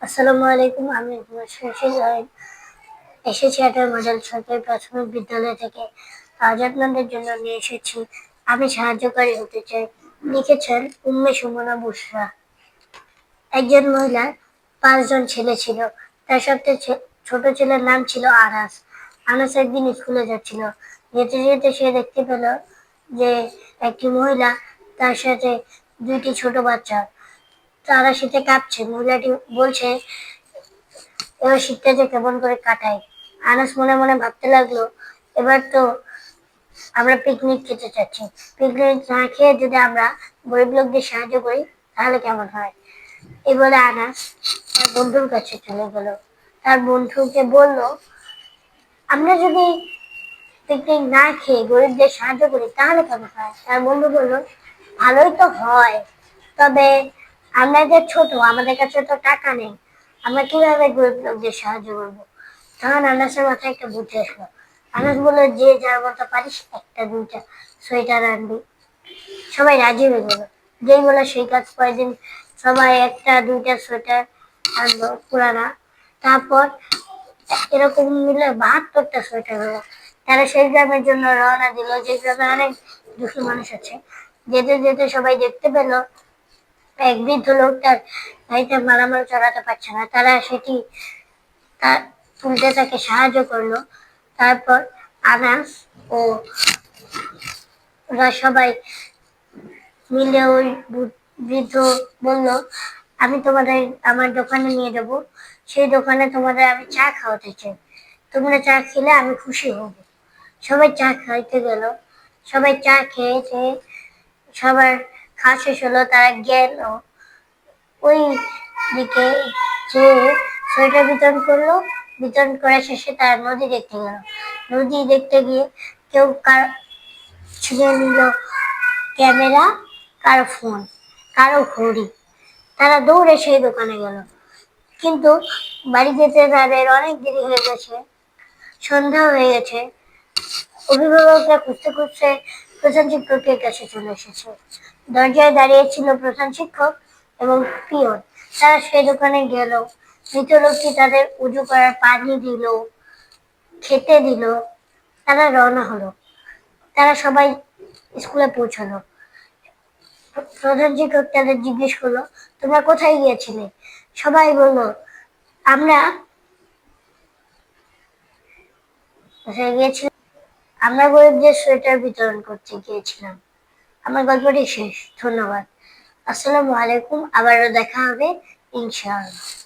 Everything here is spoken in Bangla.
আসসালামু আলাইকুম। আমি এসেছি একটা মডেল সরকারি প্রাথমিক বিদ্যালয় থেকে। আজ আপনাদের জন্য নিয়ে এসেছি আমি সাহায্যকারী হতে চাই। লিখেছেন উম্মে সুমনা বুশরা। একজন মহিলার 5 জন ছেলে ছিল। তার সবচেয়ে ছোট ছেলের নাম ছিল আনাস। আনাস একদিন স্কুলে যাচ্ছিল। যেতে যেতে সে দেখতে পেল যে একটি মহিলা তার সাথে 2টি ছোট বাচ্চা, তারা শীতে কাঁপছে। মহিলাটি বলছে এবার শীতটা যে কেমন করে কাটায়। আনাস মনে মনে ভাবতে লাগলো, এবার তো আমরা পিকনিক খেতে চাচ্ছি, পিকনিক না খেয়ে যদি আমরা গরিব লোকদের সাহায্য করি তাহলে কেমন হয়। এই বলে আনাস তার বন্ধুর কাছে চলে গেল। তার বন্ধুকে বলল, আমরা যদি পিকনিক না খেয়ে গরিবদের সাহায্য করি তাহলে কেমন হয়। তার বন্ধু বলল, ভালোই তো হয়, তবে আমরা যে ছোট, আমাদের কাছে তো টাকা নেই, আমরা কিভাবে গরিব লোকদের সাহায্য করবো। তখন আনাসের মাথায় একটা বুদ্ধি আসলো। আনাস বললো, যে যার মতো পারিস একটা দুইটা সোয়েটার আনবি। সবাই রাজি হয়ে গেল। যেই বলে সেই কাজ। কয়েকদিন সবাই একটা দুইটা সোয়েটার আনলো পুরানা। তারপর এরকম মিলে 72টা সোয়েটার হলো। তারা সেই গ্রামের জন্য রওনা দিল, যে গ্রামে অনেক দুঃখী মানুষ আছে। যেতে যেতে সবাই দেখতে পেল এক বৃদ্ধ লোক তার গাড়িতে মালামাল চড়াতে পারছে না। তারা সেটি তার তুলতে তাকে সাহায্য করলো। তারপর আনাস ও ওরা সবাই মিলে ওই বৃদ্ধ বলল, আমি তোমাদের আমার দোকানে নিয়ে যাবো, সেই দোকানে তোমাদের আমি চা খাওয়াতে চাই, তোমরা চা খেলে আমি খুশি হব। সবাই চা খাইতে গেল। সবাই চা খেয়েছে, সবার খাওয়া শেষ হলো। তারা গেল ওই দিকে, যে সোয়েটার বিতরণ করলো। বিতরণ করা শেষে তারা নদী দেখতে গেল। নদী দেখতে গিয়ে কেউ ছিঁড়ে নিল ক্যামেরা, কারো ফোন, কারো ঘড়ি। তারা দৌড়ে সেই দোকানে গেল, কিন্তু বাড়ি যেতে তাদের অনেক দেরি হয়ে গেছে, সন্ধ্যা হয়ে গেছে। অভিভাবকরা খুঁজতে খুঁজতে প্রধান শিক্ষকের কাছে চলে এসেছে। দরজায় দাঁড়িয়ে ছিল প্রধান শিক্ষক এবং পিয়ন। তারা সেই দোকানে গেল। মৃত লোকটি তাদের উজু করার পানি দিল, খেতে দিল। তারা রওনা হলো। তারা সবাই স্কুলে পৌঁছালো। প্রধান শিক্ষক তাদের জিজ্ঞেস করলো, তোমরা কোথায় গিয়েছিলে। সবাই বলল, আমরা কোথায় গিয়েছিলাম, আমরা গরিবদের সোয়েটার বিতরণ করতে গিয়েছিলাম। আমার গল্পটি শেষ। ধন্যবাদ। আসসালামু আলাইকুম। আবারও দেখা হবে ইনশাআল্লাহ।